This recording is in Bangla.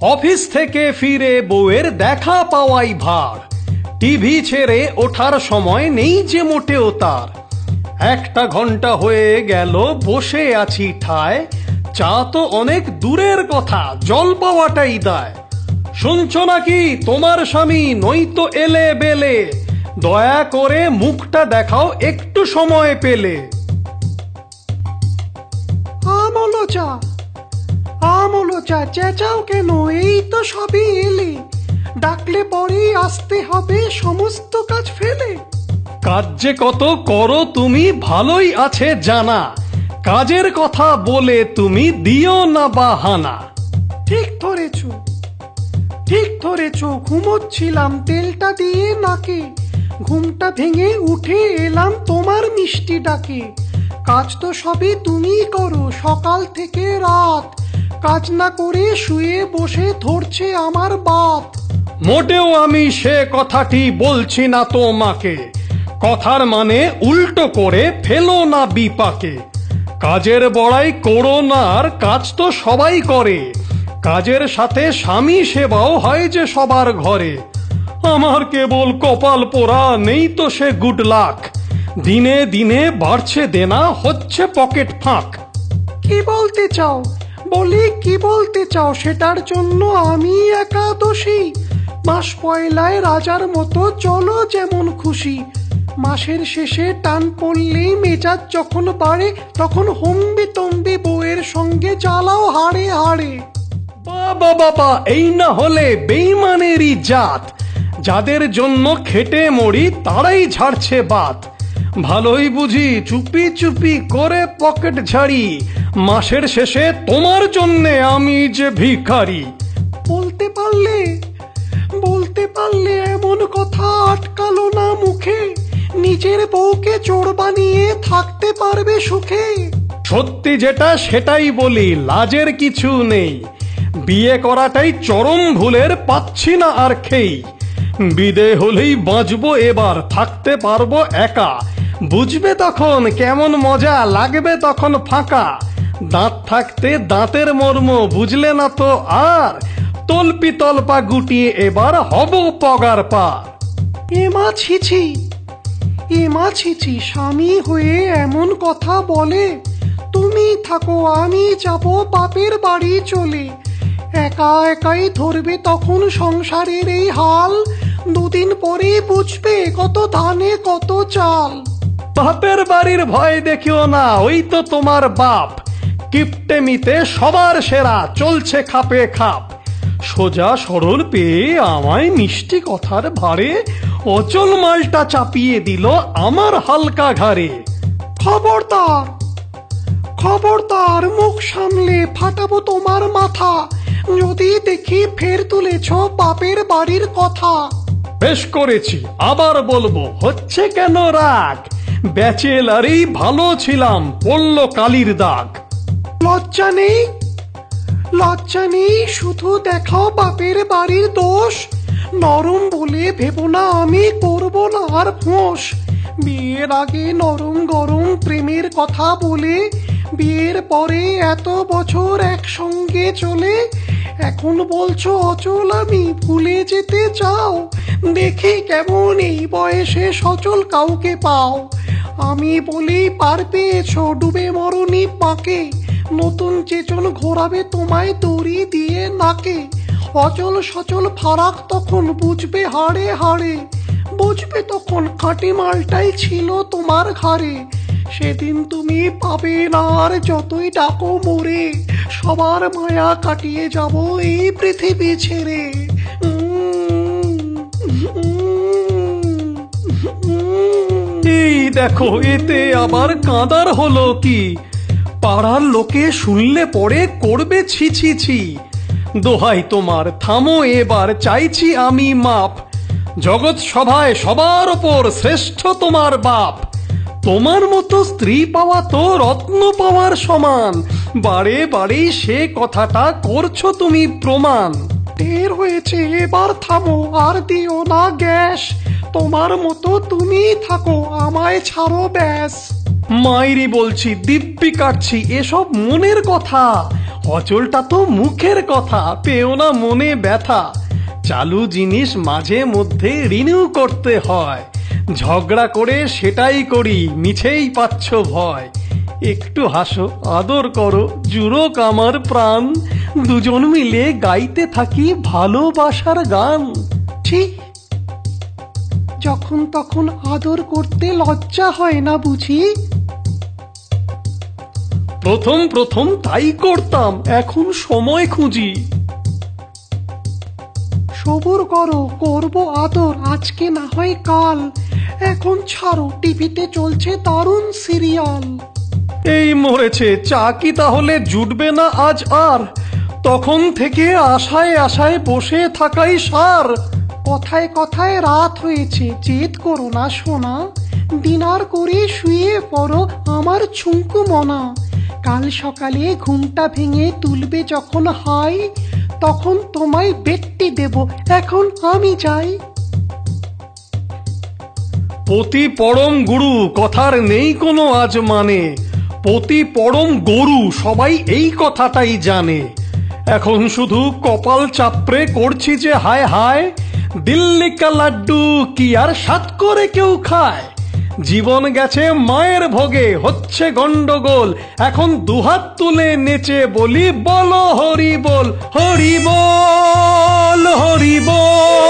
অফিস থেকে ফিরে বউয়ের দেখা পাওয়াই ভার, টিভি ছেড়ে ওঠার সময় নেই যে মোটেও তার। 1 ঘন্টা হয়ে গেল বসে আছি ঠায়, চা তো অনেক দূরের কথা, জল পাওয়াটাই দায়। শুনছ নাকি তোমার স্বামী নয়তো এলে বেলে, দয়া করে মুখটা দেখাও একটু সময় পেলে। আমলো চা, আমলো চা, চেঁচাও কেন, এই তো সবই এলে। ডাকলে পরেই আসতে হবে সমস্ত কাজ ফেলে। কাজ যে কত করো তুমি ভালোই আছে জানা, কাজের কথা বলে তুমি দিও না বাহানা। ঠিক ধরেছ, ঠিক ধরেছ, ঘুমোচ্ছিলাম তেলটা দিয়ে নাকে, ঘুমটা ভেঙে উঠে এলাম তোমার মিষ্টি ডাকে। কাজ তো সবই তুমিই করো সকাল থেকে রাত, কাজ না করে শুয়ে বসে ধরছে আমার বাত। মোটেও আমি সে কথাটি বলছি না তোমাকে, কথার মানে উল্টো করে ফেলো না বিপাকে। কাজের বড়াই করো না, আর কাজ তো সবাই করে, কাজের সাথে স্বামী সেবাও হয় যে সবার ঘরে। আমার কেবল কপাল পোড়া, নেই তো সে গুড লাক, দিনে দিনে বাড়ছে দেনা, হচ্ছে পকেট ফাঁক। কি বলতে চাও, বলি কি বলতে চাও, সেটার জন্য আমি একা দোষী? মাস পয়লায় রাজার মতো চলো যেমন খুশি, মাসের শেষে টান পড়লেই মেজাজ যখন বাড়ে, তখন হম্বি তম্বি বউয়ের সঙ্গে জ্বালাও হাড়ে হাড়ে। বাবা বাবা, এই না হলে বেইমানেরই জাত, যাদের জন্য খেটে মরি তারাই ঝাড়ছে বাত। ভালোই বুঝি চুপি চুপি করে পকেট ঝাড়ি, মাসের শেষে তোমার জন্যে আমি যে ভিখারি। বলতে পারলে, বলতে পারলে এমন কথা আটকালো না মুখে, নিজের বউকে চোর বানিয়ে থাকতে পারবে সুখে। সত্যি যেটা সেটাই বলি, লাজের কিছু নেই, বিয়ে করাটাই চরম ভুলের, পাচ্ছি না আর খেই। বিদে হলেই বাঁচবো এবার, থাকতে পারবো একা, বুঝবে তখন কেমন মজা, লাগবে তখন ফাঁকা। দাঁত থাকতে দাঁতের মর্ম বুঝলে না তো আর, তলপি তলপা গুটিয়ে এবার হব পগার পার। এমা ছিছি, এমা ছিছি, স্বামী হয়ে এমন কথা বলে, তুমি থাকো আমি যাব বাপের বাড়ি চলে। একা একাই ধরবে তখন সংসারের এই হাল, দুদিন পরে বুঝবে কত ধানে কত চাল। বাপের বাড়ির ভয় দেখিও না, ওই তো তোমার বাপ, কিপটেমিতে সবার সেরা, চলছে খাপে খাপ। সোজা সরল পেয়ে আমায় মিষ্টি কথার ভারে, অচল মালটা চাপিয়ে দিল আমার হালকা ঘাড়ে। খবরদার, খবরদার, মুখ সামলে ফাটাবো তোমার মাথা, যদি দেখি ফের তুলেছ বাপের বাড়ির কথা। বেশ করেছি, আবার বলবো, হচ্ছে কেন রাগ, ব্যাচেলারই ভালো ছিলাম, পড়ল কালির দাগ। লজ্জা নেই, লজ্জা নেই, শুধু দেখাও বাপের বাড়ির দোষ, নরম বলে ভেবো না আমি করব না আর ফোঁস। বিয়ের আগে নরম গরম প্রেমের কথা বলে, বিয়ের পরে এত বছর একসঙ্গে চলে, এখন বলছো অচল আমি, ভুলে যেতে চাও, দেখি কেমন এই বয়সে সচল কাউকে পাও। আমি বলি পার পেয়েছো, ডুবে মরনি পাকে, নতুন চেচন ঘোরাবে তোমায় দড়ি দিয়ে নাকে। অচল সচল ফারাক তখন বুঝবে হাড়ে হাড়ে, বুঝবে তখন খাঁটি মালটাই ছিল তোমার ঘাড়ে। সেদিন তুমি পাবে না আর যতই ডাকো মোরে, সবার মায়া কাটিয়ে যাব এই পৃথিবী ছেড়ে। এই দেখো, এতে আবার কাঁদার হলো কি, পাড়ার লোকে শুনলে পরে করবে ছি ছি ছি। দোহাই তোমার থামো এবার, চাইছি আমি মাপ, জগৎ সভায় সবার ওপর শ্রেষ্ঠ তোমার বাপ। তোমার মতো স্ত্রী পাওয়া তো রত্ন পাওয়ার সমান, বারে বারে সে কথাটা করছো তুমি প্রমাণ। ঢের হয়েছে, এবার থামো আর দিও না গ্যাস, তোমার মতো তুমি থাকো আমায় ছাড়ো ব্যাস। মাইরি বলছি, দিব্যি কাটছি, এসব মনের কথা, অচলটা তো মুখের কথা, পেও না মনে ব্যথা। চালু জিনিস মাঝে মধ্যে রিনিউ করতে হয়, ঝগড়া করে সেটাই করি, মিছেই পাচ্ছ ভয়। একটু হাসো, আদর করো, জুড়োক আমার প্রাণ, দুজন মিলে গাইতে থাকি ভালোবাসার গান। ঠিক, যখন তখন আদর করতে লজ্জা হয় না বুঝি? প্রথম প্রথম তাই করতাম, এখন সময় খুঁজি। সবুর করো, করব আদর, আজকে না হয় কাল। এখন ছাড়ো, টিভিতে চলছে দারুণ সিরিয়াল। এই মরেছে, চা কি তাহলে জুটবে না আজ আর? তখন থেকে আশায় আশায় বসে থাকাই সার। কথায় কথায় রাত হয়েছে, জেদ করো না সোনা। ডিনার করে শুয়ে পড়ো আমার ছুঙ্কু মনা। কাল সকালে ঘুমটা ভেঙে তুলবে যখন হাই, তখন তোমায় বেডটি দেব, এখন আমি যাই। পতি পরম গুরু কথার নেই কোনো আজ মানে, পতি পরম গরু সবাই এই কথাটাই জানে। এখন শুধু কপাল চাপড়ে করছি যে হায় হায়, দিল্লি কা লাড্ডু কি আর সাত করে কেউ খায়? জীবন গেছে মায়ের ভোগে, হচ্ছে গন্ডগোল, এখন দুহাত তুলে নেচে বলি বলো হরি বল, হরি বল, হরি বল।